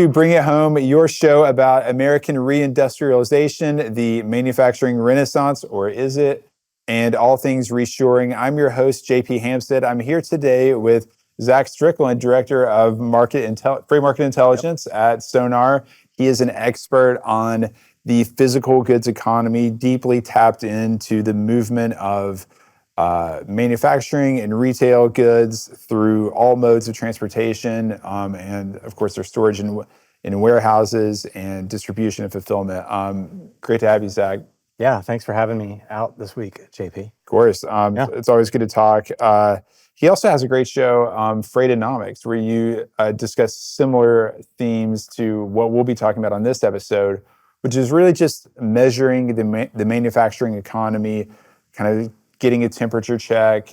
To Bring It Home, your show about American reindustrialization, the manufacturing renaissance, or is it? And all things reshoring. I'm your host, JP Hampstead. I'm here today with Zach Strickland, Director of Free Market Intelligence at SONAR. He is an expert on the physical goods economy, deeply tapped into the movement of manufacturing and retail goods through all modes of transportation, and of course their storage in warehouses and distribution and fulfillment. Great to have you, Zach. Yeah, thanks for having me out this week, JP. Of course. It's always good to talk. He also has a great show, FreightWaves, where you discuss similar themes to what we'll be talking about on this episode, which is really just measuring the manufacturing economy, kind of getting a temperature check,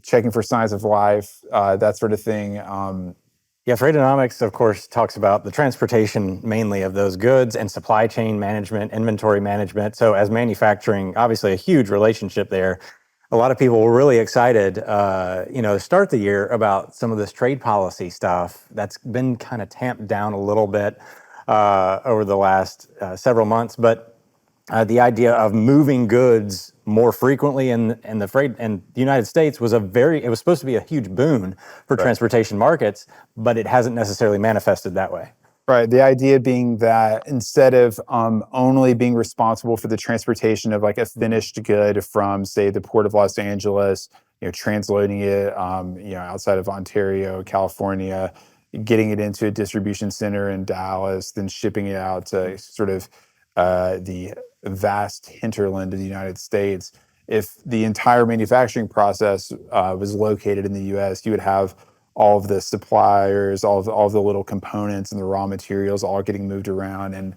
checking for signs of life, that sort of thing. FreightWaves, of course, talks about the transportation mainly of those goods and supply chain management, inventory management. So as manufacturing, obviously a huge relationship there. A lot of people were really excited, to start the year about some of this trade policy stuff that's been kind of tamped down a little bit over the last several months. But the idea of moving goods more frequently in the United States was it was supposed to be a huge boon for transportation markets, but it hasn't necessarily manifested that way. Right. The idea being that instead of only being responsible for the transportation of like a finished good from, say, the Port of Los Angeles, transloading it, outside of Ontario, California, getting it into a distribution center in Dallas, then shipping it out to sort of the vast hinterland of the United States. If the entire manufacturing process was located in the U.S., you would have all of the suppliers, all of the little components and the raw materials all getting moved around. And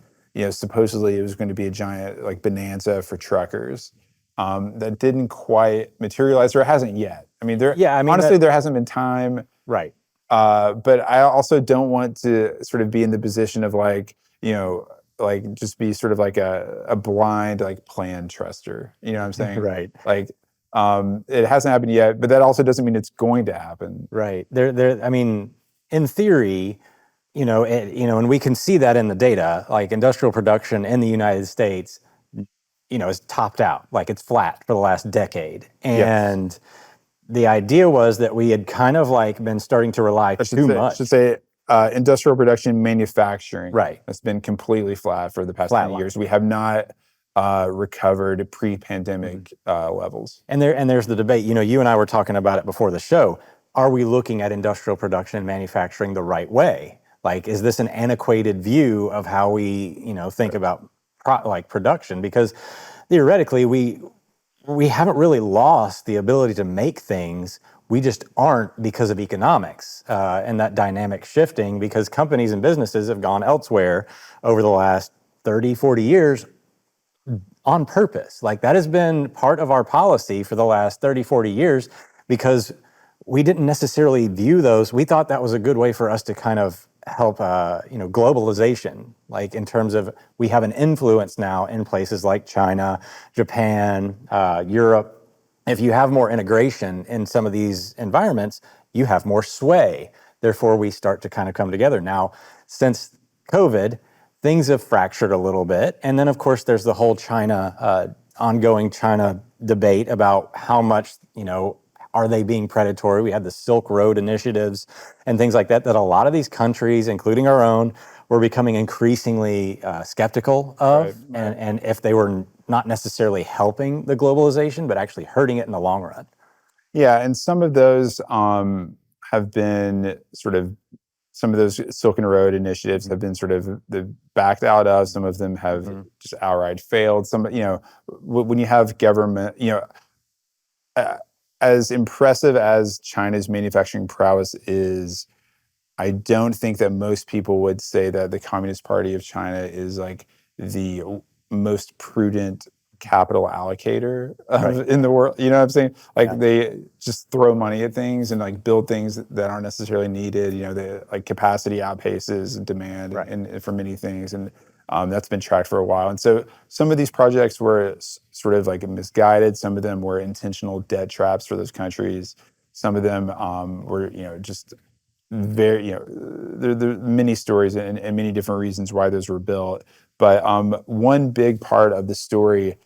supposedly it was going to be a giant like bonanza for truckers. That didn't quite materialize, or it hasn't yet. Honestly, there hasn't been time. Right. But I also don't want to sort of be in the position of just be sort of like a blind plan truster. You know what I'm saying? Right. It hasn't happened yet, but that also doesn't mean it's going to happen. Right. In theory, and we can see that in the data, like industrial production in the United States, is topped out, like it's flat for the last decade. And the idea was that we had kind of been starting to rely too much. I should say industrial production manufacturing. Right. It's been completely flat for the past 20 years. We have not recovered pre-pandemic levels. And there's the debate. You and I were talking about it before the show. Are we looking at industrial production and manufacturing the right way? Is this an antiquated view of how we, think about production? Because theoretically, we haven't really lost the ability to make things. We just aren't because of economics and that dynamic shifting, because companies and businesses have gone elsewhere over the last 30, 40 years on purpose. That has been part of our policy for the last 30, 40 years, because we didn't necessarily view those. We thought that was a good way for us to kind of help, globalization, in terms of we have an influence now in places like China, Japan, Europe. If you have more integration in some of these environments, you have more sway. Therefore, we start to kind of come together. Now, since COVID, things have fractured a little bit. And then, of course, there's the whole ongoing China debate about how much, are they being predatory? We had the Silk Road initiatives and things like that a lot of these countries, including our own, were becoming increasingly skeptical of. Right. And if they were not necessarily helping the globalization, but actually hurting it in the long run. Yeah, and some of those have been some of those Silk Road initiatives have been backed out of. Some of them have just outright failed. Some, when you have government, as impressive as China's manufacturing prowess is, I don't think that most people would say that the Communist Party of China is the most prudent capital allocator in the world. You know what I'm saying? They just throw money at things and build things that aren't necessarily needed. The capacity outpaces demand and for many things. And that's been tracked for a while. And so some of these projects were sort of misguided. Some of them were intentional debt traps for those countries. Some of them were, just very, there are many stories and many different reasons why those were built. But one big part of the story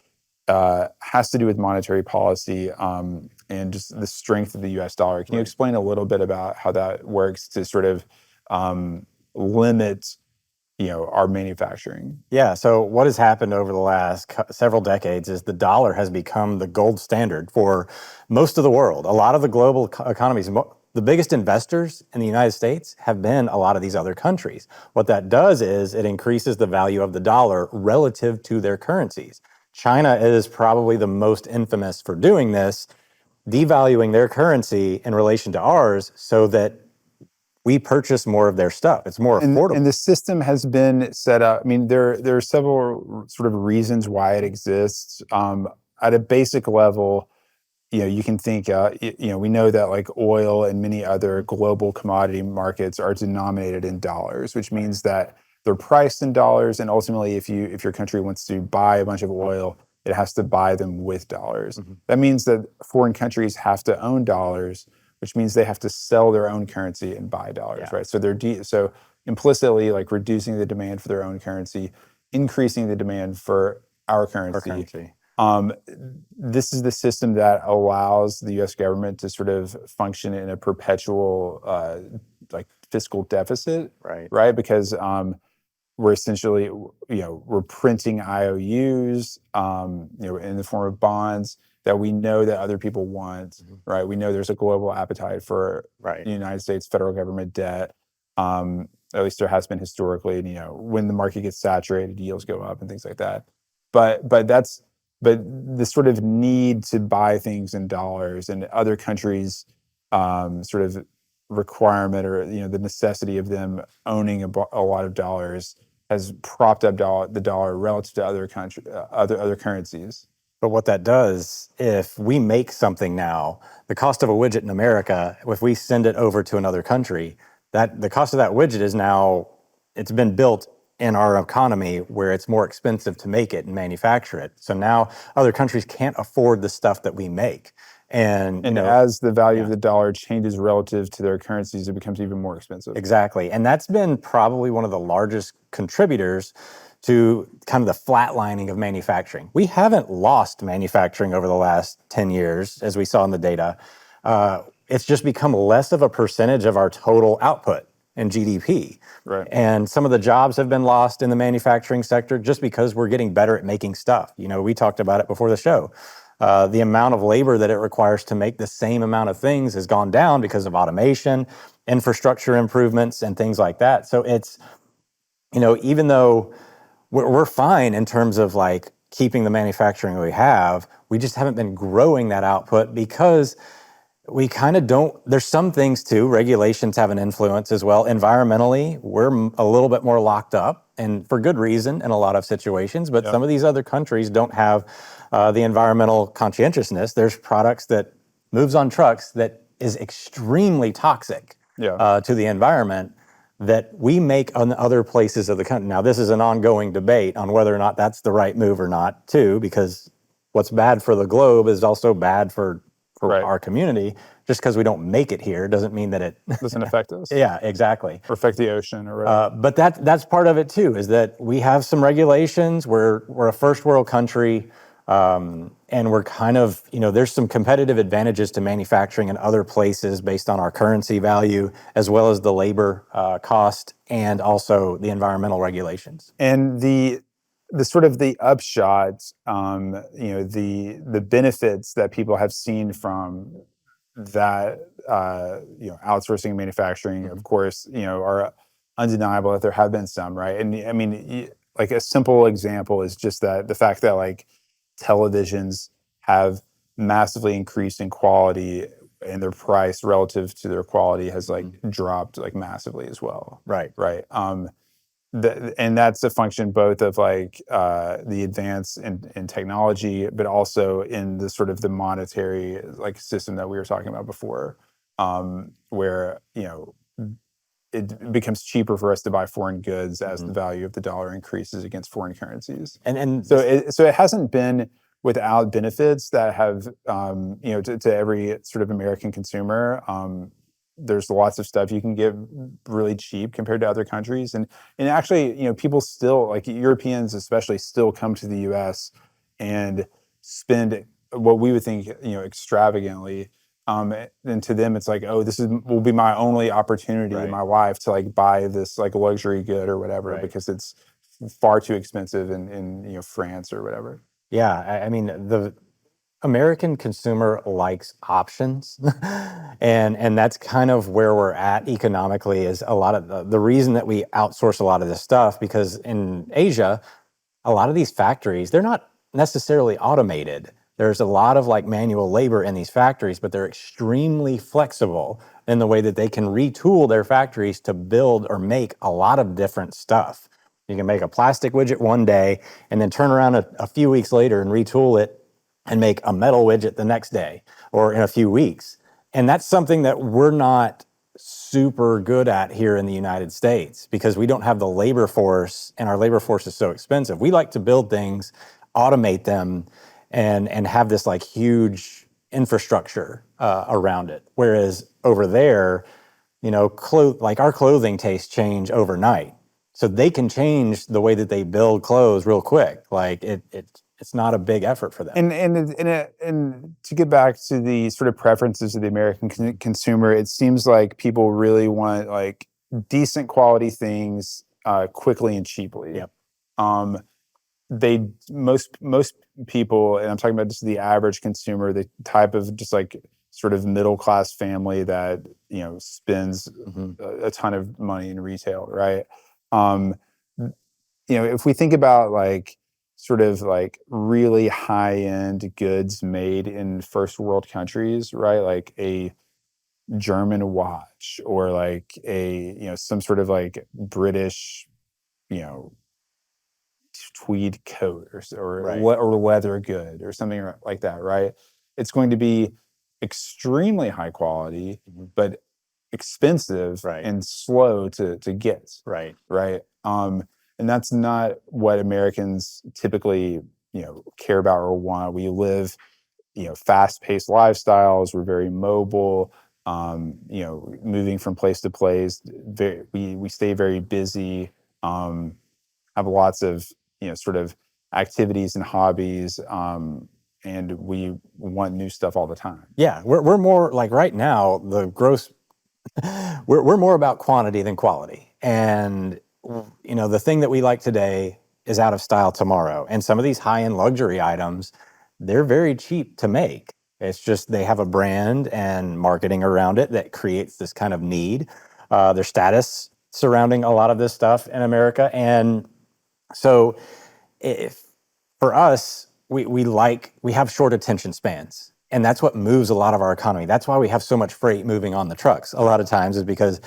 has to do with monetary policy and just the strength of the U.S. dollar. Can you explain a little bit about how that works to sort of limit, our manufacturing? Yeah. So what has happened over the last several decades is the dollar has become the gold standard for most of the world. A lot of the global economies, the biggest investors in the United States have been a lot of these other countries. What that does is it increases the value of the dollar relative to their currencies. China is probably the most infamous for doing this, devaluing their currency in relation to ours so that we purchase more of their stuff. It's more affordable. And the system has been set up. I mean, there are several sort of reasons why it exists. At a basic level, you can think, we know that like oil and many other global commodity markets are denominated in dollars, which means that they're priced in dollars. And ultimately, if your country wants to buy a bunch of oil, it has to buy them with dollars. That means that foreign countries have to own dollars, which means they have to sell their own currency and buy dollars, right? So so implicitly like reducing the demand for their own currency, increasing the demand for our currency. This is the system that allows the U.S. government to sort of function in a perpetual like fiscal deficit, right? Because we're essentially, we're printing IOUs, in the form of bonds that we know that other people want, right? We know there's a global appetite for the United States federal government debt. At least there has been historically, and, when the market gets saturated, yields go up and things like that. But the sort of need to buy things in dollars and other countries' sort of requirement, or the necessity of them owning a lot of dollars, has propped up the dollar relative to other currencies. But what that does, if we make something now, the cost of a widget in America, if we send it over to another country, that the cost of that widget is now, it's been built in our economy where it's more expensive to make it and manufacture it. So now other countries can't afford the stuff that we make. And as the value of the dollar changes relative to their currencies, it becomes even more expensive. Exactly. And that's been probably one of the largest contributors to kind of the flatlining of manufacturing. We haven't lost manufacturing over the last 10 years, as we saw in the data. It's just become less of a percentage of our total output in GDP. Right. And some of the jobs have been lost in the manufacturing sector just because we're getting better at making stuff. We talked about it before the show. The amount of labor that it requires to make the same amount of things has gone down because of automation, infrastructure improvements, and things like that. So it's, even though we're fine in terms of like keeping the manufacturing we have, we just haven't been growing that output because we kind of don't. There's some things too, regulations have an influence as well. Environmentally, we're a little bit more locked up, and for good reason in a lot of situations, but some of these other countries don't have the environmental conscientiousness. There's products that moves on trucks that is extremely toxic to the environment that we make on other places of the country. Now, this is an ongoing debate on whether or not that's the right move or not, too, because what's bad for the globe is also bad for our community. Just because we don't make it here doesn't mean that it doesn't affect us. Yeah, exactly. Or affect the ocean or whatever. But that's part of it, too, is that we have some regulations. We're a first world country. And we're kind of, there's some competitive advantages to manufacturing in other places based on our currency value, as well as the labor cost and also the environmental regulations. And the sort of the upshot, the benefits that people have seen from that, outsourcing manufacturing, of course, are undeniable that there have been some, right? And I mean, like a simple example is just that the fact that like televisions have massively increased in quality and their price relative to their quality has like dropped like massively as well. Right. And that's a function both of like the advance in technology, but also in the sort of the monetary like system that we were talking about before, where it becomes cheaper for us to buy foreign goods as the value of the dollar increases against foreign currencies. And so it hasn't been without benefits that have to every sort of American consumer. there's lots of stuff you can get really cheap compared to other countries. And actually, people still, like Europeans especially, still come to the US and spend what we would think, extravagantly. And to them, it's like, oh, will be my only opportunity in my life to like buy this like luxury good or whatever, because it's far too expensive in France or whatever. Yeah, I mean, the American consumer likes options, and that's kind of where we're at economically. Is a lot of the reason that we outsource a lot of this stuff, because in Asia, a lot of these factories, they're not necessarily automated. There's a lot of like manual labor in these factories, but they're extremely flexible in the way that they can retool their factories to build or make a lot of different stuff. You can make a plastic widget one day and then turn around a few weeks later and retool it and make a metal widget the next day or in a few weeks. And that's something that we're not super good at here in the United States, because we don't have the labor force, and our labor force is so expensive. We like to build things, automate them, and have this like huge infrastructure around it. Whereas over there, like our clothing tastes change overnight. So they can change the way that they build clothes real quick. Like it's not a big effort for them. And to get back to the sort of preferences of the American consumer, it seems like people really want like decent quality things quickly and cheaply. Yep. Most people, and I'm talking about just the average consumer, the type of just like sort of middle class family that spends a ton of money in retail, right? If we think about like sort of like really high end goods made in first world countries, right? Like a German watch, or like a some sort of like British you know tweed coat, or leather good or something like that, right? It's going to be extremely high quality, but expensive and slow to get. Right. And that's not what Americans typically care about or want. We live fast-paced lifestyles. We're very mobile. Moving from place to place. We stay very busy. Have lots of sort of activities and hobbies, and we want new stuff all the time. Yeah, we're more like right now the gross. We're more about quantity than quality, and the thing that we like today is out of style tomorrow. And some of these high-end luxury items, they're very cheap to make. It's just they have a brand and marketing around it that creates this kind of need. There's status surrounding a lot of this stuff in America, and so if for us, we have short attention spans. And that's what moves a lot of our economy. That's why we have so much freight moving on the trucks a lot of times, is because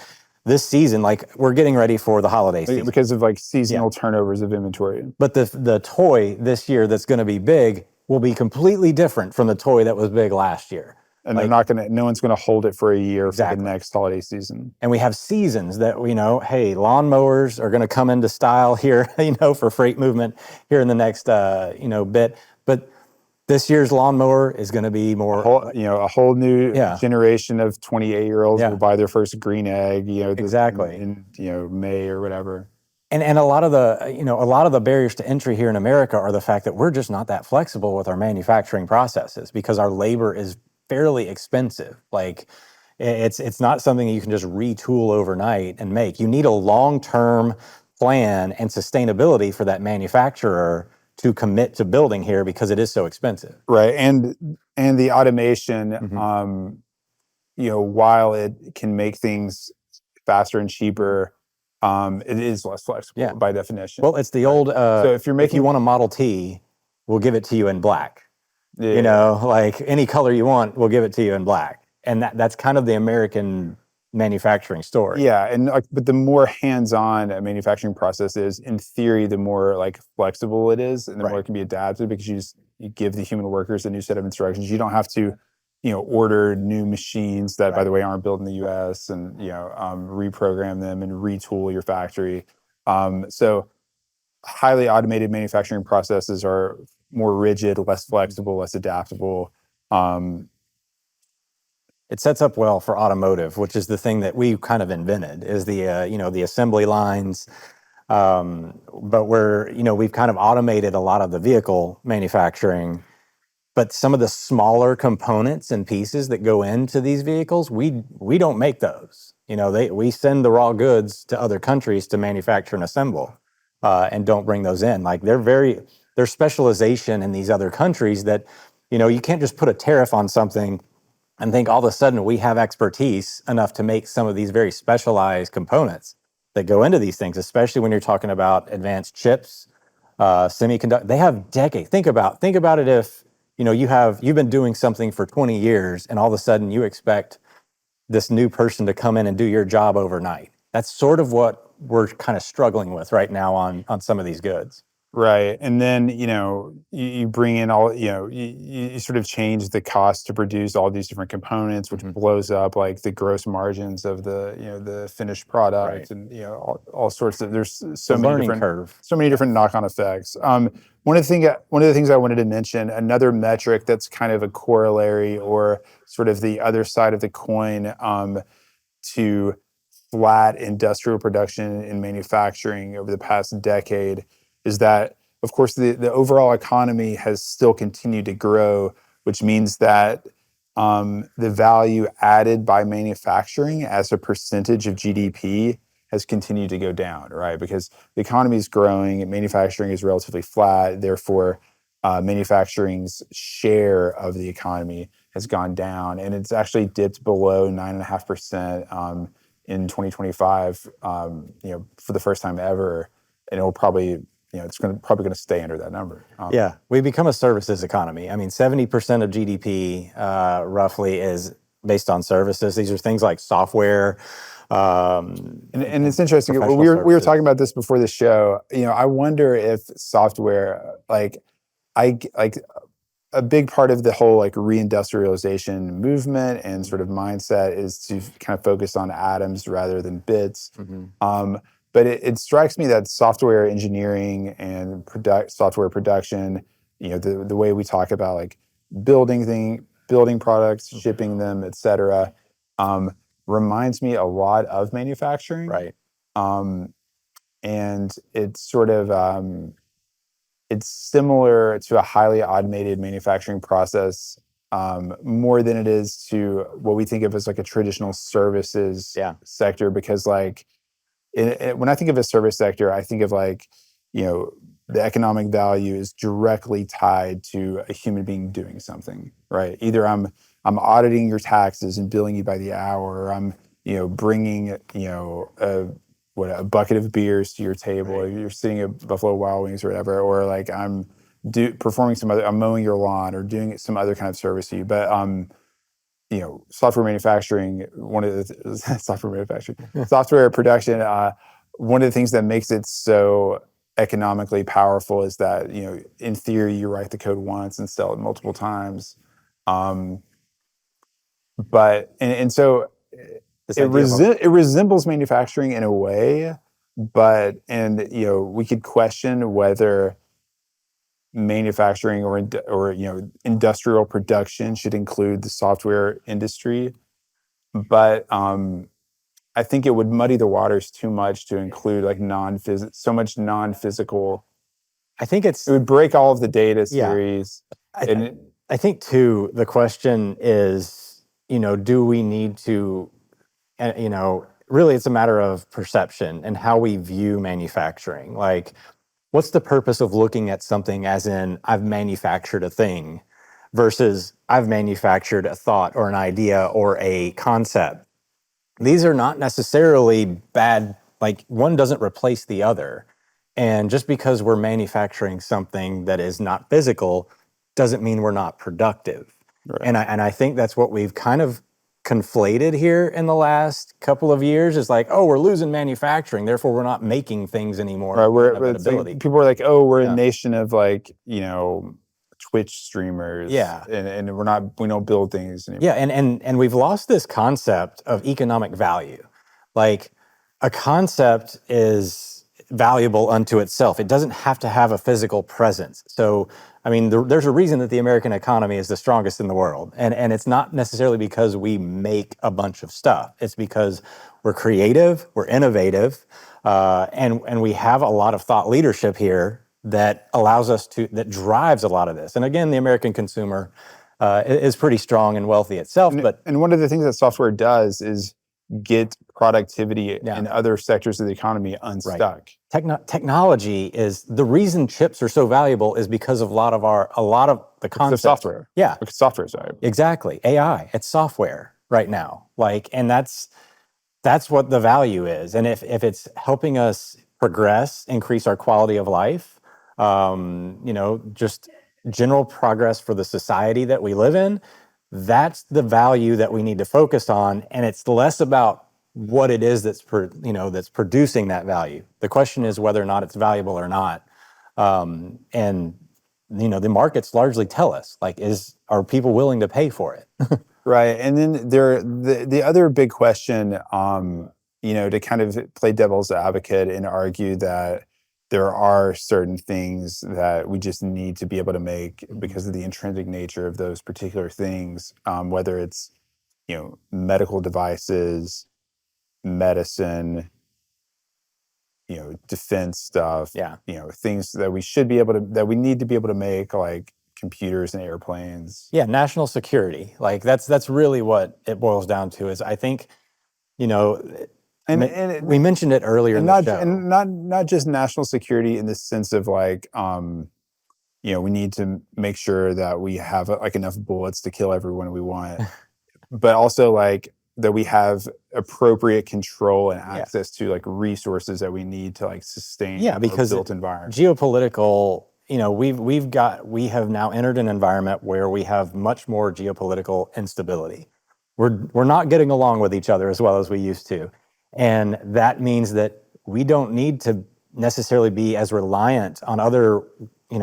this season, like we're getting ready for the holiday season. Because of like seasonal turnovers of inventory. But the toy this year that's going to be big will be completely different from the toy that was big last year. And no one's going to hold it for a year for the next holiday season. And we have seasons that, hey, lawnmowers are going to come into style here, for freight movement here in the next, bit. But this year's lawnmower is going to be more, a whole new generation of 28-year-olds will buy their first green egg, in May or whatever. And a lot of the barriers to entry here in America are the fact that we're just not that flexible with our manufacturing processes, because our labor is fairly expensive. Like it's not something that you can just retool overnight and make. You need a long-term plan and sustainability for that manufacturer to commit to building here, because it is so expensive. Right. And the automation, while it can make things faster and cheaper, it is less flexible by definition. Well, it's the old, so if you want a Model T, we'll give it to you in black. Like any color you want, we'll give it to you in black. And that's kind of the American manufacturing story. Yeah, and but the more hands-on a manufacturing process is, in theory, the more like flexible it is, and the more it can be adapted, because you give the human workers a new set of instructions. You don't have to, order new machines that, by the way, aren't built in the U.S. and reprogram them and retool your factory. So highly automated manufacturing processes are more rigid, less flexible, less adaptable. It sets up well for automotive, which is the thing that we kind of invented, is the assembly lines. But we've kind of automated a lot of the vehicle manufacturing. But some of the smaller components and pieces that go into these vehicles, we don't make those. We send the raw goods to other countries to manufacture and assemble, and don't bring those in. Like there's specialization in these other countries that, you can't just put a tariff on something and think all of a sudden we have expertise enough to make some of these very specialized components that go into these things, especially when you're talking about advanced chips, semiconductor. They have decades. Think about it if you've been doing something for 20 years and all of a sudden you expect this new person to come in and do your job overnight. That's sort of what we're kind of struggling with right now on some of these goods. Right. And then, you bring in all, you sort of change the cost to produce all these different components, which blows up like the gross margins of the finished product. Right. And, all sorts of, there's so many different knock-on effects. One of the things I wanted to mention, another metric that's kind of a corollary or sort of the other side of the coin, to flat industrial production and manufacturing over the past decade, is that, of course, the overall economy has still continued to grow, which means that the value added by manufacturing as a percentage of GDP has continued to go down, right? Because the economy is growing and manufacturing is relatively flat. Therefore, manufacturing's share of the economy has gone down, and it's actually dipped below 9.5% in 2025, for the first time ever, and it will probably. It's probably going to stay under that number. Yeah, we become a services economy. I mean, 70% of GDP roughly is based on services. These are things like software. And it's interesting. We were talking about this before the show. I wonder if software, like a big part of the whole like reindustrialization movement and sort of mindset is to kind of focus on atoms rather than bits. Mm-hmm. But it strikes me that software engineering and software production, the way we talk about like building products, shipping them, et cetera, reminds me a lot of manufacturing. Right. And it's sort of, it's similar to a highly automated manufacturing process, more than it is to what we think of as like a traditional services sector, because like, when I think of a service sector, I think of like, the economic value is directly tied to a human being doing something, right? Either I'm auditing your taxes and billing you by the hour, or I'm, bringing, a bucket of beers to your table. Right. You're sitting at Buffalo Wild Wings or whatever, or like I'm performing I'm mowing your lawn or doing some other kind of service to you. But software manufacturing, software production, one of the things that makes it so economically powerful is that, in theory, you write the code once and sell it multiple times. But so it resembles manufacturing in a way, but we could question whether manufacturing or industrial production should include the software industry, but I think it would muddy the waters too much to include like so much non-physical. I think it would break all of the data series. I think too, the question is, do we need to, really it's a matter of perception and how we view manufacturing. Like, what's the purpose of looking at something as in I've manufactured a thing versus I've manufactured a thought or an idea or a concept? These are not necessarily bad, like one doesn't replace the other. And just because we're manufacturing something that is not physical doesn't mean we're not productive. Right. And I think that's what we've kind of conflated here in the last couple of years, is like, oh, we're losing manufacturing, therefore we're not making things anymore. Right. People are like, oh, we're a nation of like, Twitch streamers. Yeah. And we don't build things anymore. Yeah, and we've lost this concept of economic value. Like, a concept is valuable unto itself. It doesn't have to have a physical presence. So, I mean, there's a reason that the American economy is the strongest in the world. And it's not necessarily because we make a bunch of stuff. It's because we're creative, we're innovative, and we have a lot of thought leadership here that allows us that drives a lot of this. And again, the American consumer is pretty strong and wealthy itself. And one of the things that software does is get productivity in other sectors of the economy unstuck. Right. Technology is the reason chips are so valuable is because of a lot of the concepts. Software. Yeah. Because software is valuable. Exactly. AI. It's software right now. And that's what the value is. And if it's helping us progress, increase our quality of life, just general progress for the society that we live in, that's the value that we need to focus on. And it's less about what it is that's producing that value. The question is whether or not it's valuable or not. And the markets largely tell us, are people willing to pay for it? Right. And then the other big question, to kind of play devil's advocate and argue that there are certain things that we just need to be able to make because of the intrinsic nature of those particular things, whether it's, medical devices, medicine, defense stuff, things that we need to be able to make, like computers and airplanes. Yeah, national security. That's really what it boils down to is I think, we mentioned it earlier in the show. And not just national security in the sense of we need to make sure that we have enough bullets to kill everyone we want, but also that we have appropriate control and access to resources that we need to sustain our built environment. Geopolitical, we have now entered an environment where we have much more geopolitical instability. We're not getting along with each other as well as we used to. And that means that we don't need to necessarily be as reliant on other,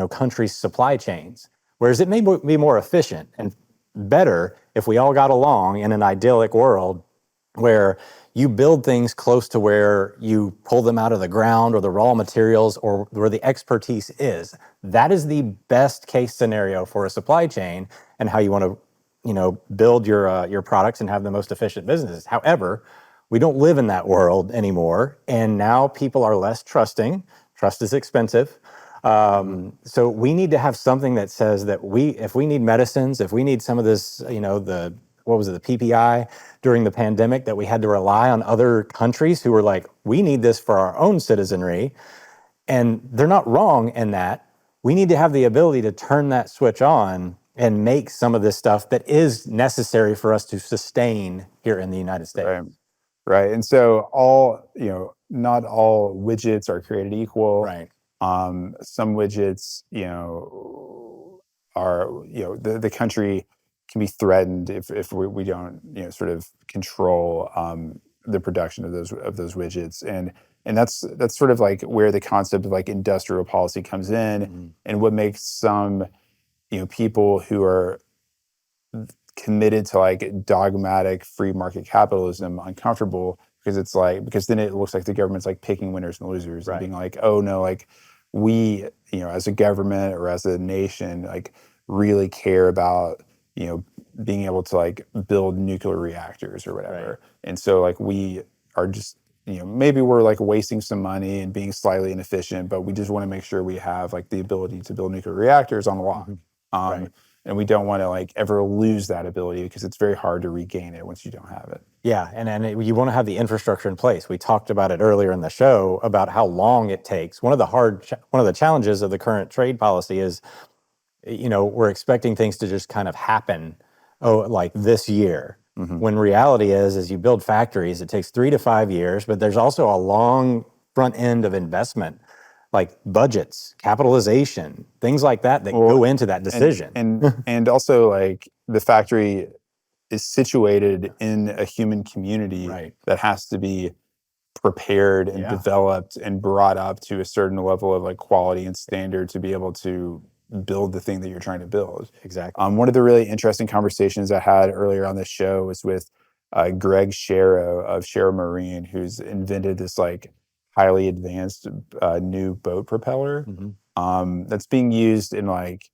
countries' supply chains. Whereas it may be more efficient and better if we all got along in an idyllic world where you build things close to where you pull them out of the ground or the raw materials or where the expertise is. That is the best case scenario for a supply chain and how you want to, build your products and have the most efficient businesses. However, we don't live in that world anymore, and now people are less trusting. Trust is expensive. So we need to have something that says that if we need medicines, if we need some of this, the PPI during the pandemic, that we had to rely on other countries who were we need this for our own citizenry. And they're not wrong in that. We need to have the ability to turn that switch on and make some of this stuff that is necessary for us to sustain here in the United States. Right. And so not all widgets are created equal. Right. Some widgets, are, the country can be threatened if we don't, sort of control the production of those widgets. And that's sort of where the concept of industrial policy comes in. Mm-hmm. And what makes some, people who are committed to dogmatic free market capitalism uncomfortable, because then it looks like the government's picking winners and losers. Right. And being oh no, we, as a government or as a nation, really care about, being able to build nuclear reactors or whatever. Right. And so we are just, maybe we're wasting some money and being slightly inefficient, but we just want to make sure we have the ability to build nuclear reactors on the lock. Right. And we don't want to ever lose that ability because it's very hard to regain it once you don't have it. Yeah, and you want to have the infrastructure in place. We talked about it earlier in the show about how long it takes. One of the challenges of the current trade policy is, we're expecting things to just kind of happen, this year. Mm-hmm. When reality is, as you build factories, it takes 3 to 5 years, but there's also a long front end of investment. Budgets, capitalization, things like that go into that decision. And also the factory is situated in a human community. Right. That has to be prepared and developed and brought up to a certain level of quality and standard to be able to build the thing that you're trying to build. Exactly. One of the really interesting conversations I had earlier on this show was with Greg Sharrow of Sharrow Marine, who's invented this highly advanced new boat propeller that's being used in like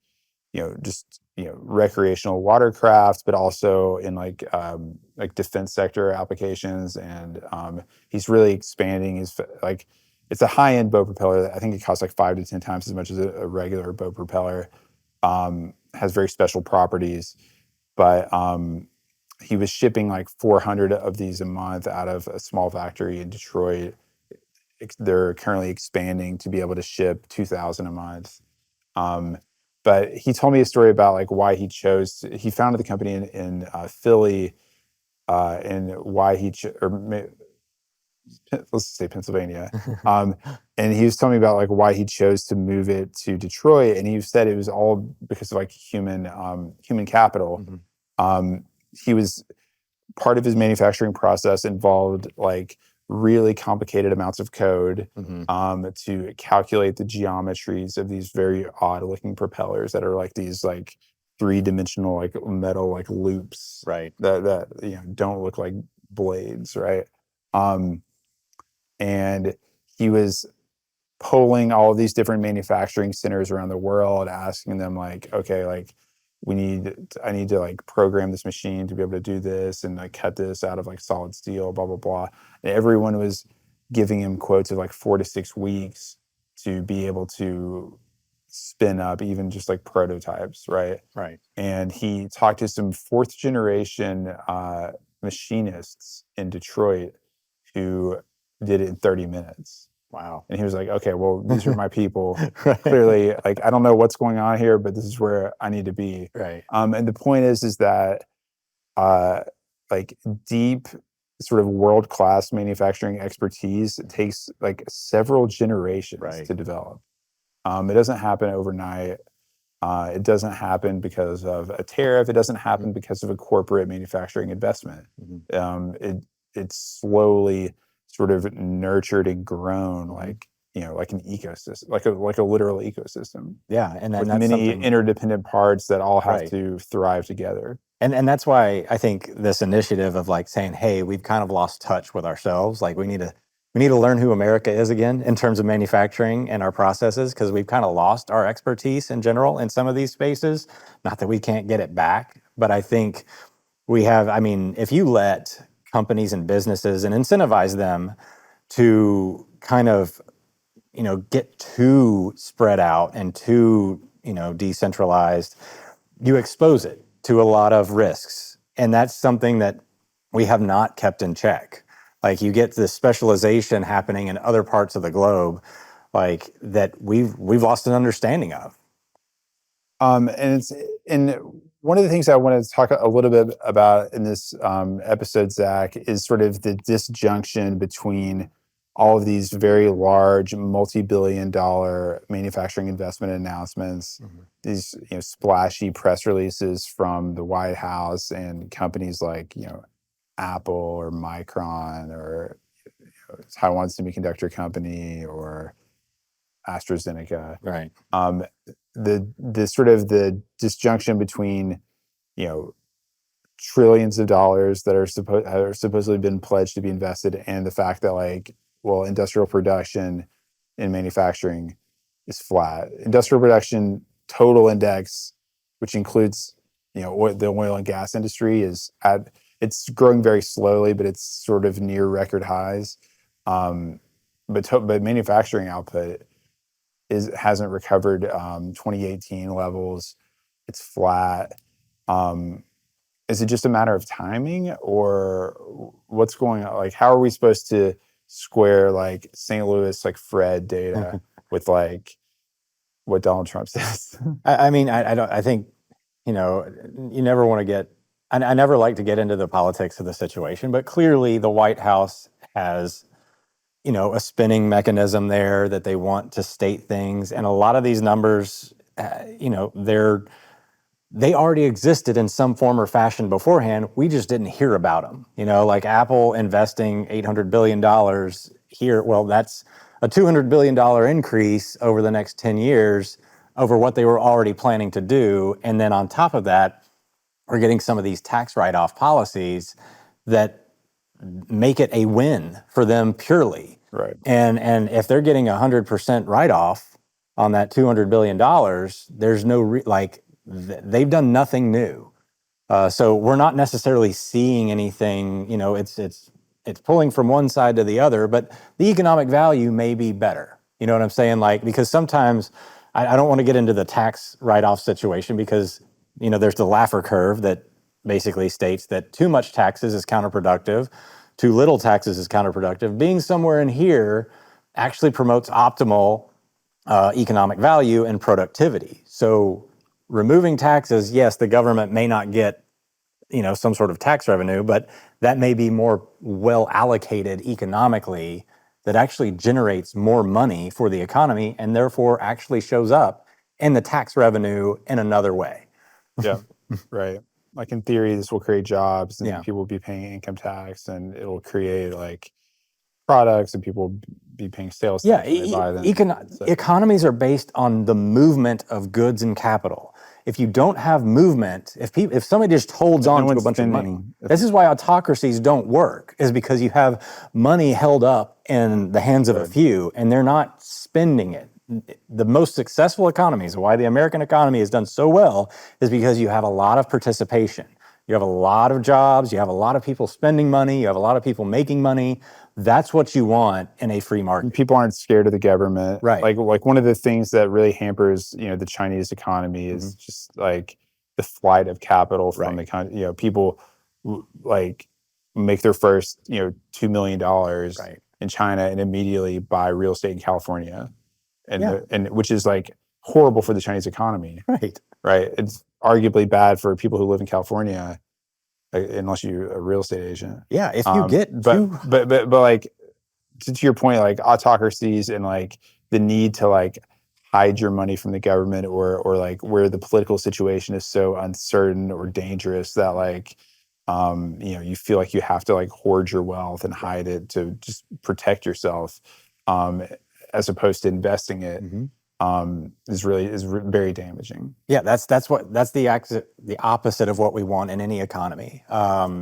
just recreational watercraft, but also in like defense sector applications. And he's really expanding his like it's a high end boat propeller. I think it costs like 5 to 10 times as much as a regular boat propeller. Has very special properties, but he was shipping like 400 of these a month out of a small factory in Detroit. They're currently expanding to be able to ship 2,000 a month. But he told me a story about like why he founded the company in Philly, and why let's say Pennsylvania. And he was telling me about like why he chose to move it to Detroit, and he said it was all because of like human capital. He was part of his manufacturing process involved like really complicated amounts of code to calculate the geometries of these very odd looking propellers that are like these like three-dimensional like metal like loops, right, that don't look like blades, right? And he was polling all of these different manufacturing centers around the world, asking them like, okay, like I need to like program this machine to be able to do this and like cut this out of like solid steel, blah, blah, blah. And everyone was giving him quotes of like 4 to 6 weeks to be able to spin up even just like prototypes, right? right. And he talked to some fourth generation machinists in Detroit who did it in 30 minutes. Wow. And he was like, okay, well, these are my people. Right. Clearly, like, I don't know what's going on here, but this is where I need to be. Right. And the point is that like deep sort of world-class manufacturing expertise takes like several generations to develop. It doesn't happen overnight. It doesn't happen because of a tariff. It doesn't happen because of a corporate manufacturing investment. It's slowly sort of nurtured and grown, like like an ecosystem, like a literal ecosystem. Yeah, and with that's many interdependent parts that all have Right. to thrive together. And that's why I think this initiative of like saying, hey, we've kind of lost touch with ourselves. Like we need to learn who America is again in terms of manufacturing and our processes, because we've kind of lost our expertise in general in some of these spaces. Not that we can't get it back, but I think we have, I mean, if you let companies and businesses and incentivize them to kind of, get too spread out and too, decentralized, you expose it to a lot of risks. And that's something that we have not kept in check. Like you get this specialization happening in other parts of the globe, like that we've lost an understanding of. And one of the things I want to talk a little bit about in this episode, Zach, is sort of the disjunction between all of these very large, multi-billion-dollar manufacturing investment announcements, these splashy press releases from the White House and companies like Apple or Micron or Taiwan Semiconductor Company or AstraZeneca. Right. The sort of the disjunction between trillions of dollars that are supposedly been pledged to be invested, and the fact that like, well, industrial production in manufacturing is flat. Industrial production total index, which includes the oil and gas industry, it's growing very slowly, but it's sort of near record highs. But manufacturing output hasn't recovered 2018 levels. It's flat. Is it just a matter of timing, or what's going on? Like, how are we supposed to square like St. Louis like Fred data with like what Donald Trump says? I mean, I don't. I think you never want to get. I never like to get into the politics of the situation, but clearly the White House has a spinning mechanism there that they want to state things, and a lot of these numbers, they already existed in some form or fashion beforehand. We just didn't hear about them. Like Apple investing $800 billion here. Well, that's a $200 billion increase over the next 10 years over what they were already planning to do. And then on top of that, we're getting some of these tax write-off policies that make it a win for them purely. Right. And if they're getting 100% write-off on that $200 billion, there's no they've done nothing new. So we're not necessarily seeing anything, it's pulling from one side to the other, but the economic value may be better. You know what I'm saying? Like, because sometimes I don't want to get into the tax write-off situation because, there's the Laffer curve that basically states that too much taxes is counterproductive, too little taxes is counterproductive. Being somewhere in here actually promotes optimal economic value and productivity. So removing taxes, yes, the government may not get, some sort of tax revenue, but that may be more well allocated economically that actually generates more money for the economy and therefore actually shows up in the tax revenue in another way. Yeah. Right. Like in theory, this will create jobs and Yeah. people will be paying income tax, and it'll create like products and people will be paying sales Yeah, tax when they buy them. economies are based on the movement of goods and capital. If you don't have movement, if somebody just holds If no on to a one's bunch of money, spending, this is why autocracies don't work, is because you have money held up in the hands of a Right. few and they're not spending it. The most successful economies, why the American economy has done so well, is because you have a lot of participation. You have a lot of jobs, you have a lot of people spending money, you have a lot of people making money. That's what you want in a free market. people aren't scared of the government. Right. Like one of the things that really hampers, the Chinese economy is just like the flight of capital from the country. People like make their first, $2 million in China and immediately buy real estate in California. And which is like horrible for the Chinese economy. Right. Right. It's arguably bad for people who live in California, unless you're a real estate agent. Yeah, if you get but like to your point, like autocracies and like the need to like hide your money from the government, or like where the political situation is so uncertain or dangerous that like you feel like you have to like hoard your wealth and hide it to just protect yourself, as opposed to investing it. Is very damaging. Yeah, that's the opposite of what we want in any economy,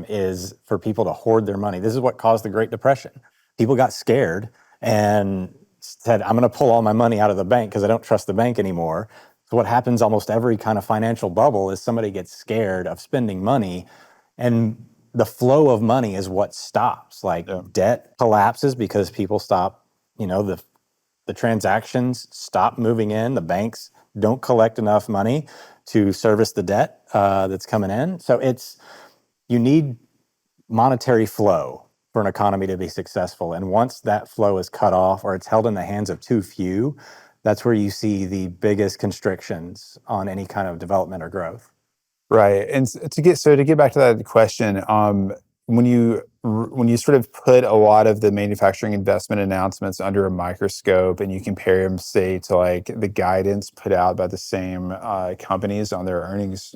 is for people to hoard their money. This is what caused the Great Depression. People got scared and said, I'm going to pull all my money out of the bank because I don't trust the bank anymore. So what happens almost every kind of financial bubble is somebody gets scared of spending money, and the flow of money is what stops. Like debt collapses because people stop, the transactions stop moving in. The banks don't collect enough money to service the debt that's coming in. So you need monetary flow for an economy to be successful. And once that flow is cut off or it's held in the hands of too few, that's where you see the biggest constrictions on any kind of development or growth. Right. And to get back to that question, when you sort of put a lot of the manufacturing investment announcements under a microscope and you compare them, say, to like the guidance put out by the same companies on their earnings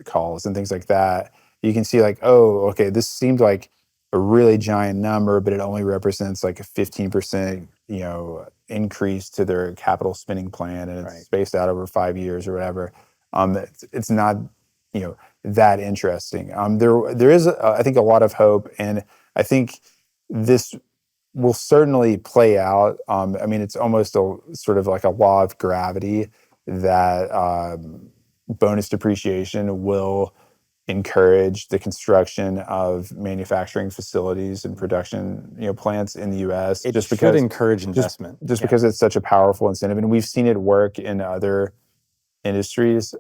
calls and things like that, you can see like, oh, okay, this seemed like a really giant number, but it only represents like a 15%, increase to their capital spending plan, and it's spaced out over 5 years or whatever. It's not, that interesting. There is, I think, a lot of hope, and I think this will certainly play out. I mean, it's almost a sort of like a law of gravity that bonus depreciation will encourage the construction of manufacturing facilities and production, plants in the U.S. It just should encourage investment, just because it's such a powerful incentive, and we've seen it work in other industries.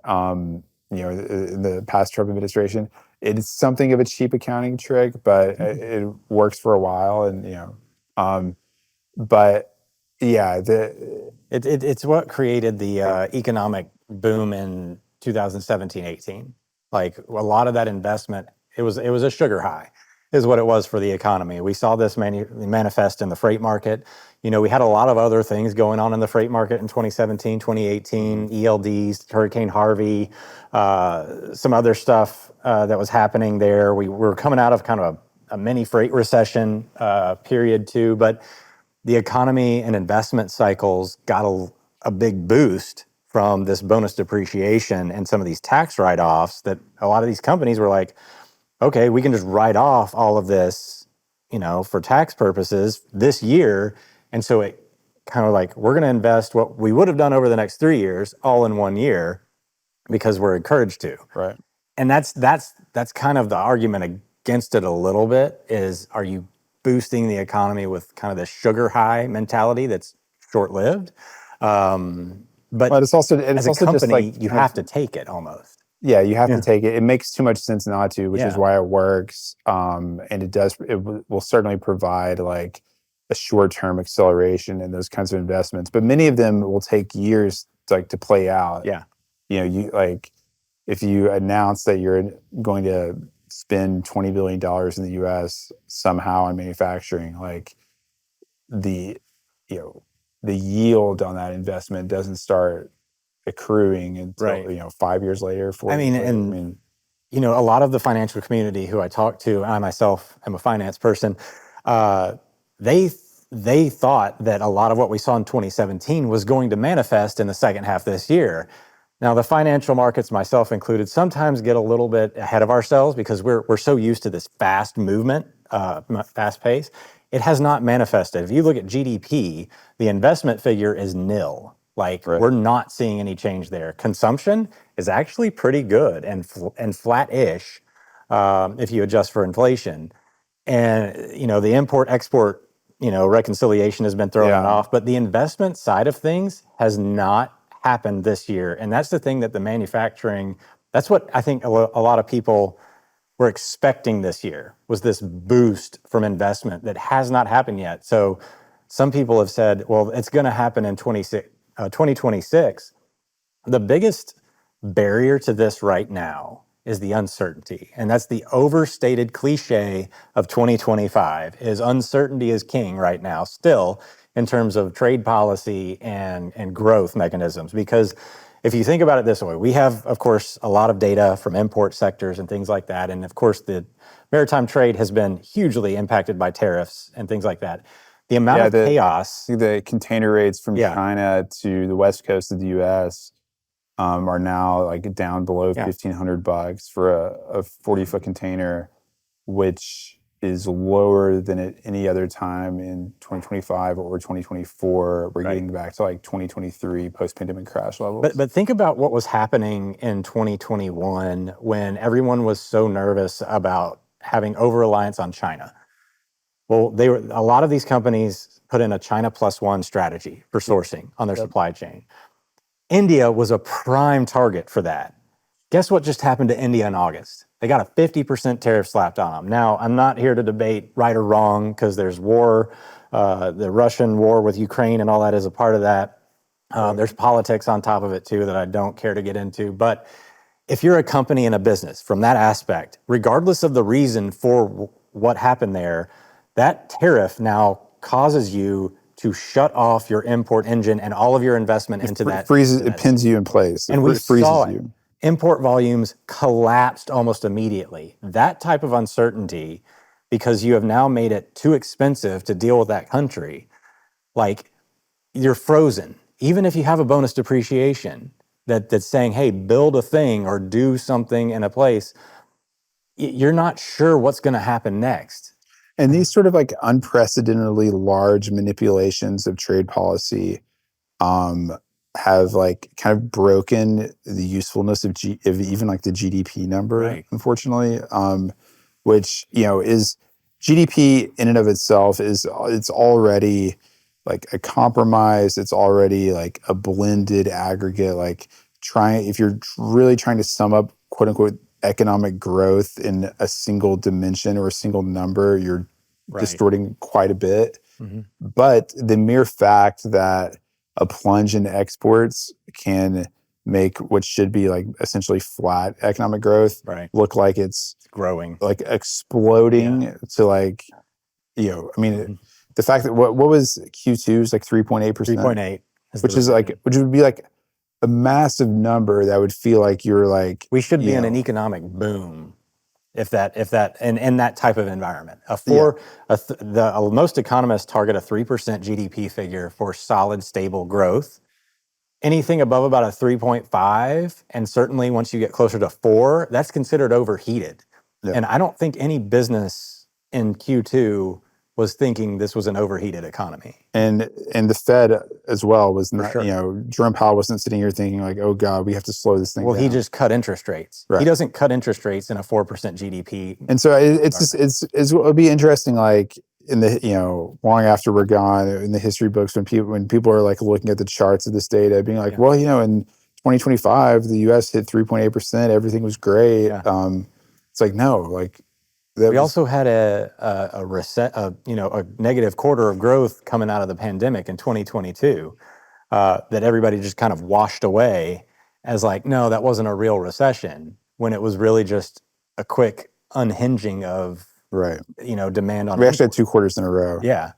In the past Trump administration, it's something of a cheap accounting trick, but it works for a while, and but yeah, it's what created the economic boom in 2017-18. Like a lot of that investment, it was a sugar high, is what it was for the economy. We saw this manifest in the freight market. We had a lot of other things going on in the freight market in 2017, 2018, ELDs, Hurricane Harvey, some other stuff that was happening there. We were coming out of kind of a mini freight recession period too, but the economy and investment cycles got a big boost from this bonus depreciation and some of these tax write-offs that a lot of these companies were like, okay, we can just write off all of this for tax purposes this year. And so it kind of like, we're going to invest what we would have done over the next 3 years all in 1 year because we're encouraged to. Right. And that's kind of the argument against it a little bit is, are you boosting the economy with kind of the sugar high mentality that's short-lived? But it's also as a just company, like you have to take it almost. Yeah, you have to take it. It makes too much sense not to, which is Yeah. why it works. And will certainly provide like a short-term acceleration in those kinds of investments. But many of them will take years to play out. Yeah. You like if you announce that you're going to spend $20 billion in the US somehow on manufacturing, like the the yield on that investment doesn't start accruing until 5 years later, 4 I years mean, later. a lot of the financial community who I talk to, I myself am a finance person, they thought that a lot of what we saw in 2017 was going to manifest in the second half this year. Now, the financial markets, myself included, sometimes get a little bit ahead of ourselves because we're so used to this fast movement, fast pace. It has not manifested. If you look at GDP, the investment figure is nil. Like, Right. we're not seeing any change there. Consumption is actually pretty good and flat-ish if you adjust for inflation. And, the import-export, reconciliation has been throwing it off. But the investment side of things has not happened this year. And that's the thing that the manufacturing, that's what I think a lot of people were expecting this year, was this boost from investment that has not happened yet. So some people have said, well, it's going to happen in 2026. The biggest barrier to this right now is the uncertainty. And that's the overstated cliche of 2025, is uncertainty is king right now, still, in terms of trade policy and growth mechanisms. Because if you think about it this way, we have, of course, a lot of data from import sectors and things like that. And of course, the maritime trade has been hugely impacted by tariffs and things like that. The amount of chaos. The container rates from China to the west coast of the U.S. Are now like down below $1,500 for a 40-foot container, which is lower than at any other time in 2025 or 2024. We're getting back to like 2023 post-pandemic crash levels. But think about what was happening in 2021 when everyone was so nervous about having over-reliance on China. Well, a lot of these companies put in a China plus one strategy for sourcing on their supply chain. India was a prime target for that. Guess what just happened to India in August? They got a 50% tariff slapped on them. Now, I'm not here to debate right or wrong because there's war, the Russian war with Ukraine and all that is a part of that. There's politics on top of it too that I don't care to get into. But if you're a company and a business from that aspect, regardless of the reason for what happened there, that tariff now causes you to shut off your import engine and all of your investment into that. It pins you in place. And we saw it. Import volumes collapsed almost immediately. That type of uncertainty, because you have now made it too expensive to deal with that country, like you're frozen. Even if you have a bonus depreciation that's saying, hey, build a thing or do something in a place, you're not sure what's going to happen next. And these sort of like unprecedentedly large manipulations of trade policy have like kind of broken the usefulness of even like the GDP number, unfortunately, which, is GDP in and of itself it's already like a compromise. It's already like a blended aggregate, like if you're really trying to sum up quote unquote economic growth in a single dimension or a single number, you're distorting quite a bit. Mm-hmm. But the mere fact that a plunge in exports can make what should be like essentially flat economic growth look like it's growing, like exploding to like, the fact that what was Q2's like 3.8%, 3.8, which would be like a massive number that would feel like you're like, we should be in an economic boom if that in that type of environment. Most economists target a 3% GDP figure for solid, stable growth. Anything above about a 3.5, and certainly once you get closer to 4, that's considered overheated. Yeah. And I don't think any business in Q2 was thinking this was an overheated economy. And the Fed as well was not, sure. Jerome Powell wasn't sitting here thinking like, oh God, we have to slow this thing down. Well, he just cut interest rates. Right. He doesn't cut interest rates in a 4% GDP. And so it'll be interesting, like in the, long after we're gone in the history books, when people are like looking at the charts of this data, being like, well, in 2025, the US hit 3.8%, everything was great. It's like, no, like, we also had a negative quarter of growth coming out of the pandemic in 2022 that everybody just kind of washed away as like, no, that wasn't a real recession, when it was really just a quick unhinging of demand on. We actually had 2 quarters in a row. Yeah,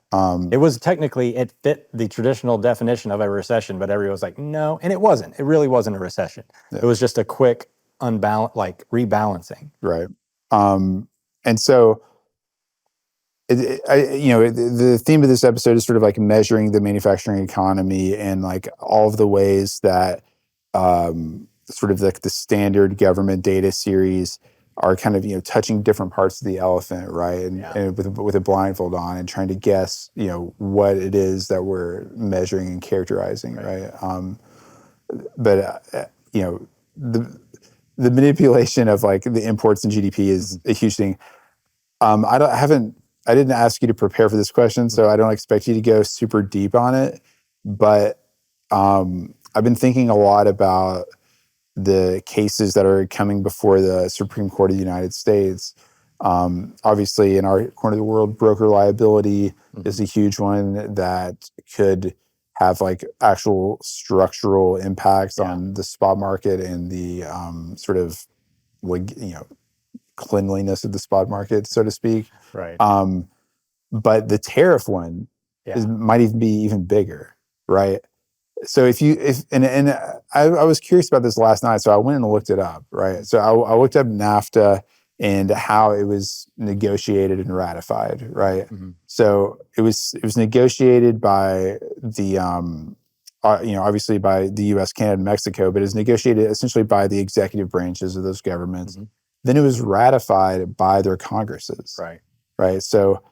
it was technically, it fit the traditional definition of a recession, but everyone was like, no, and it wasn't. It really wasn't a recession. Yeah. It was just a quick rebalancing. Right. And so, the theme of this episode is sort of like measuring the manufacturing economy and like all of the ways that sort of like the standard government data series are kind of touching different parts of the elephant, right? And with a blindfold on and trying to guess what it is that we're measuring and characterizing, right? But the manipulation of like the imports and GDP is a huge thing. I didn't ask you to prepare for this question, so I don't expect you to go super deep on it. But I've been thinking a lot about the cases that are coming before the Supreme Court of the United States. Obviously, in our corner of the world, broker liability is a huge one that could have like actual structural impacts on the spot market and the sort of cleanliness of the spot market, so to speak. Right. But the tariff one might even be even bigger, right? So I was curious about this last night, so I went and looked it up, right? So I looked up NAFTA and how it was negotiated and ratified, right? Mm-hmm. So it was negotiated by the obviously by the U.S., Canada, and Mexico, but it was negotiated essentially by the executive branches of those governments. Mm-hmm. Then it was ratified by their Congresses, right? So,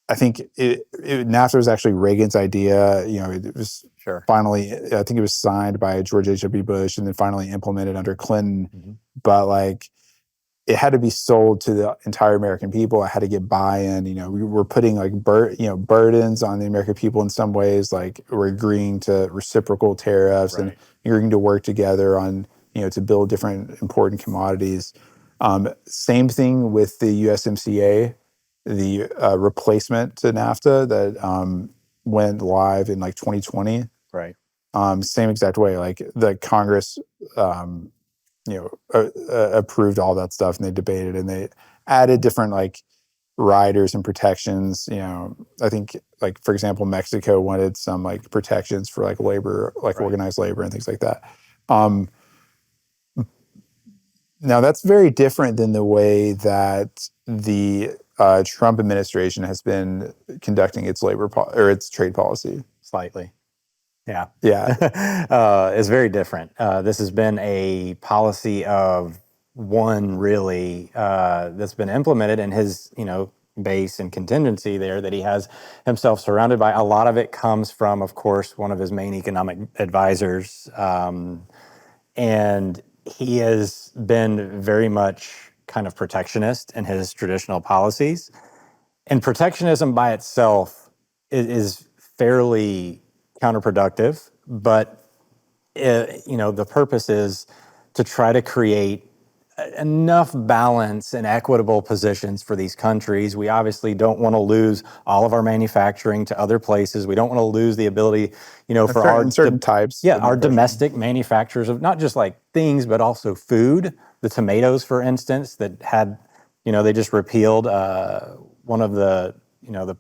I think NAFTA was actually Reagan's idea. It was finally, I think it was signed by George H.W. Bush and then finally implemented under Clinton. Mm-hmm. But like, it had to be sold to the entire American people. It had to get buy-in. We were putting like burdens on the American people in some ways. Like we're agreeing to reciprocal tariffs and agreeing to work together on to build different important commodities. Same thing with the USMCA. The replacement to NAFTA that went live in like 2020. Right. Same exact way. Like the Congress, approved all that stuff and they debated and they added different like riders and protections. I think like, for example, Mexico wanted some like protections for like labor, like organized labor and things like that. Now that's very different than the way that the Trump administration has been conducting its its trade policy. Slightly. Yeah. It's very different. This has been a policy of one really that's been implemented in his, base and contingency there that he has himself surrounded by. A lot of it comes from, of course, one of his main economic advisors. And he has been very much kind of protectionist in his traditional policies. And protectionism by itself is fairly counterproductive, but the purpose is to try to create enough balance and equitable positions for these countries. We obviously don't want to lose all of our manufacturing to other places. We don't want to lose the ability, for our certain types. Yeah, our domestic manufacturers of not just like things, but also food. The tomatoes, for instance, that had, they just repealed one of the, the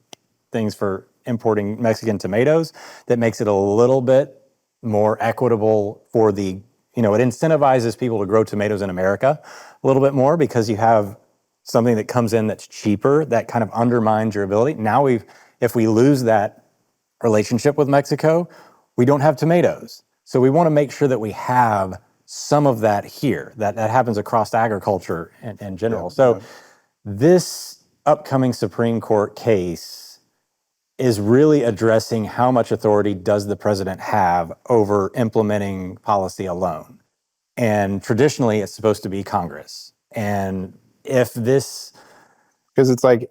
things for importing Mexican tomatoes that makes it a little bit more equitable for the, it incentivizes people to grow tomatoes in America a little bit more because you have something that comes in that's cheaper that kind of undermines your ability. Now if we lose that relationship with Mexico, we don't have tomatoes. So we want to make sure that we have some of that here. That happens across agriculture in general. this upcoming Supreme Court case is really addressing how much authority does the president have over implementing policy alone. And traditionally, it's supposed to be Congress. And if this... Because it's like,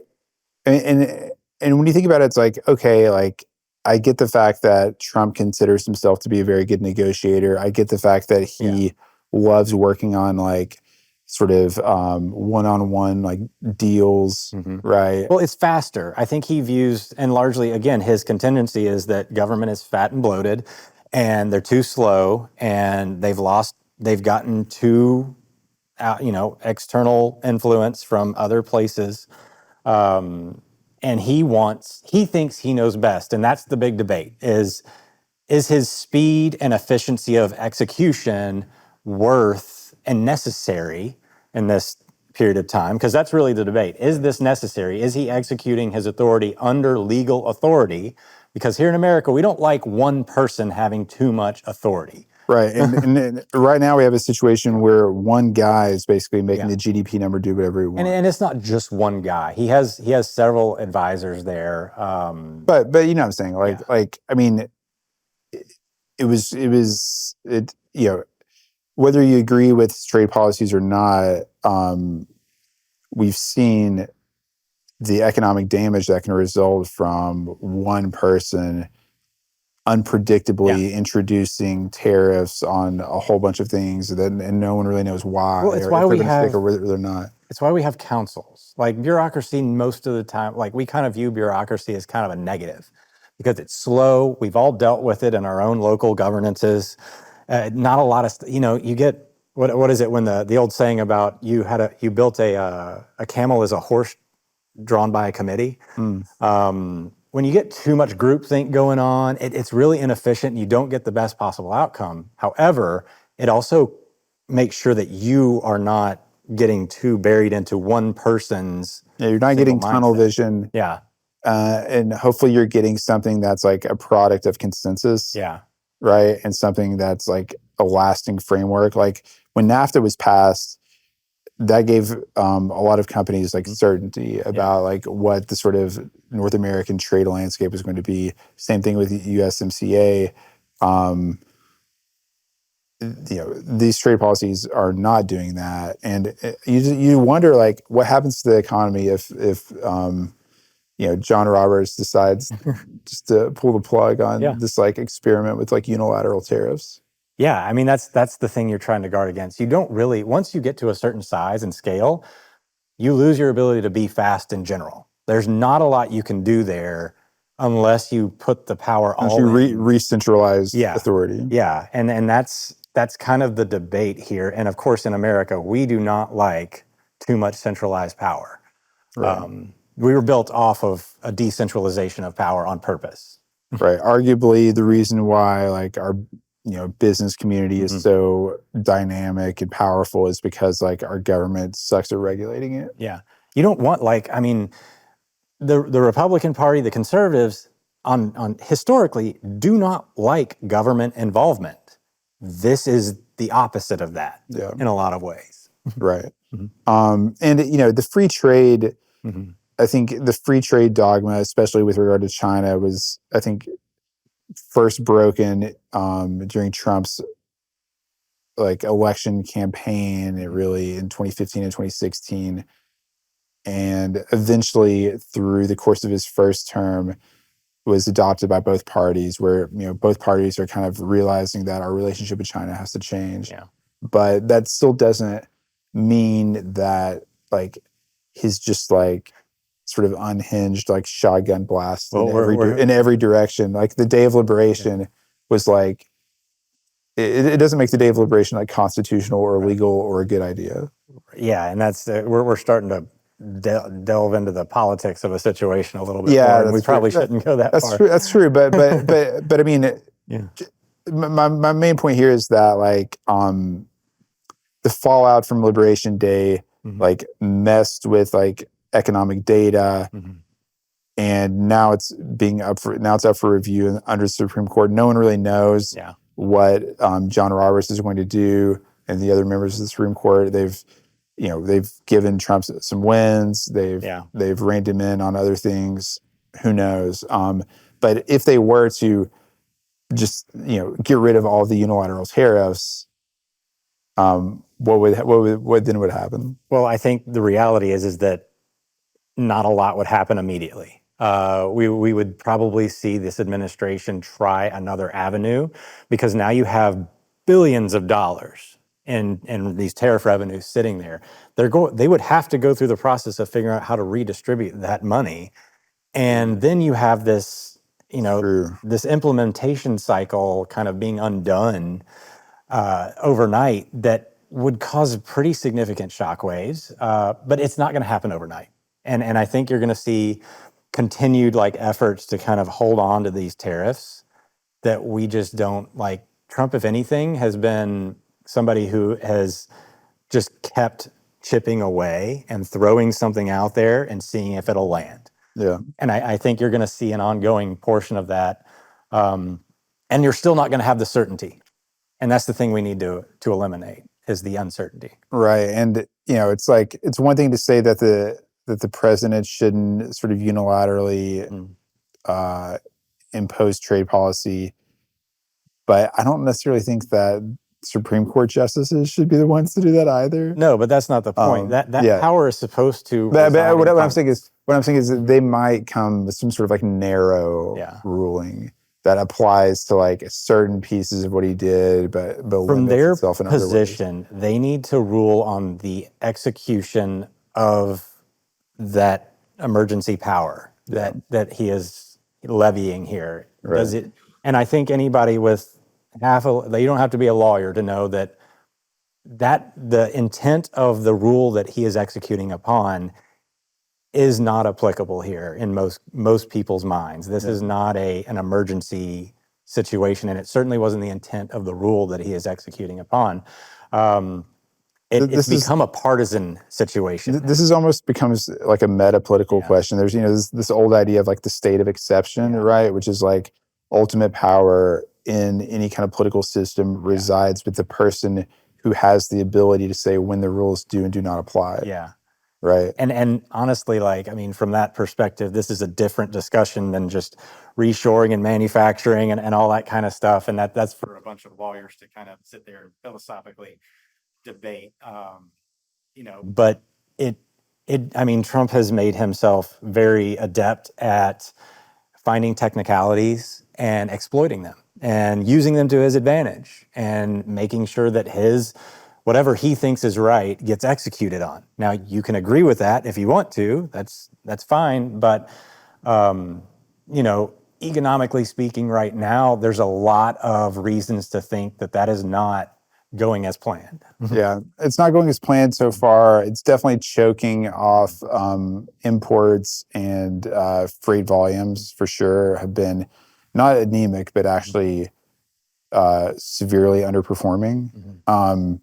and when you think about it, it's like, okay, like, I get the fact that Trump considers himself to be a very good negotiator. I get the fact that he loves working on like sort of one-on-one like deals, right? Well, it's faster. I think he views, and largely, again, his contingency is that government is fat and bloated and they're too slow and they've gotten too, external influence from other places. And he thinks he knows best. And that's the big debate is his speed and efficiency of execution worth and necessary in this period of time? Because that's really the debate. Is this necessary? Is he executing his authority under legal authority? Because here in America, we don't like one person having too much authority. Right. And right now we have a situation where one guy is basically making the GDP number do whatever he wants. And it's not just one guy. He has several advisors there. But you know what I'm saying? Like I mean, it whether you agree with his trade policies or not, we've seen the economic damage that can result from one person unpredictably introducing tariffs on a whole bunch of things, and no one really knows why. Well, it's why we have, or whether they're not. It's why we have councils. Like bureaucracy, most of the time, like we kind of view bureaucracy as kind of a negative because it's slow. We've all dealt with it in our own local governances. Not a lot of, you get, what is it when the old saying about you built a camel as a horse drawn by a committee? When you get too much groupthink going on, it's really inefficient and you don't get the best possible outcome. However, it also makes sure that you are not getting too buried into one person's you're not getting tunnel vision. And hopefully you're getting something that's like a product of consensus. Right? And something that's like a lasting framework. Like when NAFTA was passed, that gave a lot of companies like certainty about like what the sort of North American trade landscape is going to be. Same thing with the USMCA. These trade policies are not doing that, and you wonder like what happens to the economy if John Roberts decides just to pull the plug on this like experiment with like unilateral tariffs. Yeah, I mean, that's the thing you're trying to guard against. You don't really, once you get to a certain size and scale, you lose your ability to be fast in general. There's not a lot you can do there unless you put the power all in. Re-centralize authority. Yeah, and that's kind of the debate here. And of course, in America, we do not like too much centralized power. Right. We were built off of a decentralization of power on purpose. Right. Arguably, the reason why like our business community is so dynamic and powerful is because like our government sucks at regulating it. Yeah. You don't want the Republican Party, the conservatives on historically do not like government involvement. This is the opposite of that in a lot of ways. Right. And the free trade, I think the free trade dogma, especially with regard to China, was, I think, first broken during Trump's like election campaign, really in 2015 and 2016, and eventually through the course of his first term was adopted by both parties, where both parties are kind of realizing that our relationship with China has to change. But that still doesn't mean that like he's just like sort of unhinged, like shotgun blast in every direction. Like the Day of Liberation was like, it doesn't make the Day of Liberation like constitutional or legal or a good idea. Yeah, and that's we're starting to delve into the politics of a situation a little bit more, and we probably shouldn't go that far. That's true, but I mean, my main point here is that like the fallout from Liberation Day like messed with like economic data, and now it's up for review under the Supreme Court. No one really knows what John Roberts is going to do, and the other members of the Supreme Court. They've they've given Trump some wins. Yeah. They've reined him in on other things. Who knows? But if they were to just get rid of all the unilateral tariffs, what then would happen? Well, I think the reality is that not a lot would happen immediately. We would probably see this administration try another avenue, because now you have billions of dollars in these tariff revenues sitting there. They would have to go through the process of figuring out how to redistribute that money, and then you have this True. this implementation cycle kind of being undone overnight that would cause pretty significant shockwaves, but it's not going to happen overnight. And I think you're going to see continued efforts to kind of hold on to these tariffs that we just don't like. Trump, if anything, has been somebody who has just kept chipping away and throwing something out there and seeing if it'll land. Yeah. And I think you're going to see an ongoing portion of that. And you're still not going to have the certainty. And that's the thing we need to eliminate, is the uncertainty. Right. And, it's one thing to say that the president shouldn't sort of unilaterally impose trade policy, but I don't necessarily think that Supreme Court justices should be the ones to do that either. No, but that's not the point. That power is supposed to. But what I'm saying is that they might come with some sort of narrow ruling that applies to certain pieces of what he did, but from their in position, they need to rule on the execution of that emergency power that he is levying here. Right. Does it? And I think anybody with you don't have to be a lawyer to know that the intent of the rule that he is executing upon is not applicable here in most people's minds. This is not an emergency situation, and it certainly wasn't the intent of the rule that he is executing upon. It's become a partisan situation. This is almost becomes like a meta-political question. There's this old idea of the state of exception, right? Which is ultimate power in any kind of political system resides with the person who has the ability to say when the rules do and do not apply. Yeah. Right. And honestly, from that perspective, this is a different discussion than just reshoring and manufacturing and all that kind of stuff. And that's for a bunch of lawyers to kind of sit there and philosophically debate. But Trump has made himself very adept at finding technicalities and exploiting them and using them to his advantage and making sure that whatever he thinks is right gets executed on. Now, you can agree with that if you want to. That's fine. But economically speaking, right now, there's a lot of reasons to think that is not going as planned. Yeah, it's not going as planned so far. It's definitely choking off imports, and freight volumes for sure have been not anemic, but actually severely underperforming.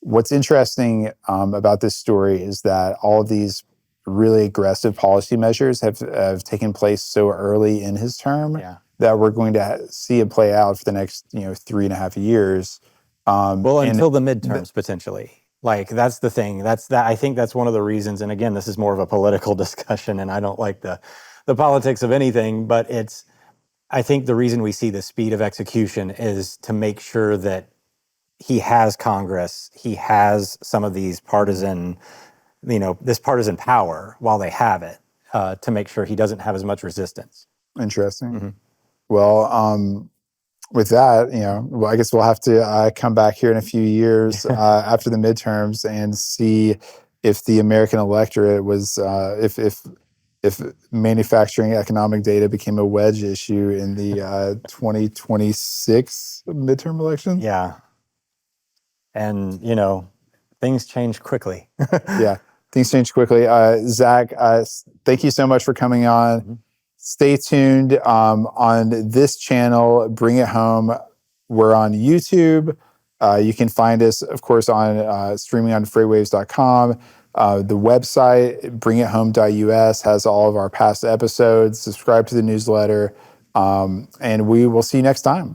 What's interesting about this story is that all of these really aggressive policy measures have taken place so early in his term that we're going to see it play out for the next 3.5 years. Until the midterms potentially. That's the thing. I think that's one of the reasons. And again, this is more of a political discussion, and I don't like the politics of anything. But I think the reason we see the speed of execution is to make sure that he has Congress, he has some of these partisan, this partisan power while they have it, to make sure he doesn't have as much resistance. Interesting. Well, with that, I guess we'll have to come back here in a few years after the midterms and see if the American electorate was, if manufacturing economic data became a wedge issue in the 2026 midterm elections. Yeah. And, things change quickly. Yeah, things change quickly. Zach, thank you so much for coming on. Stay tuned on this channel, Bring It Home. We're on YouTube. You can find us, of course, on streaming on FreightWaves.com. The website, bringithome.us, has all of our past episodes. Subscribe to the newsletter, and we will see you next time.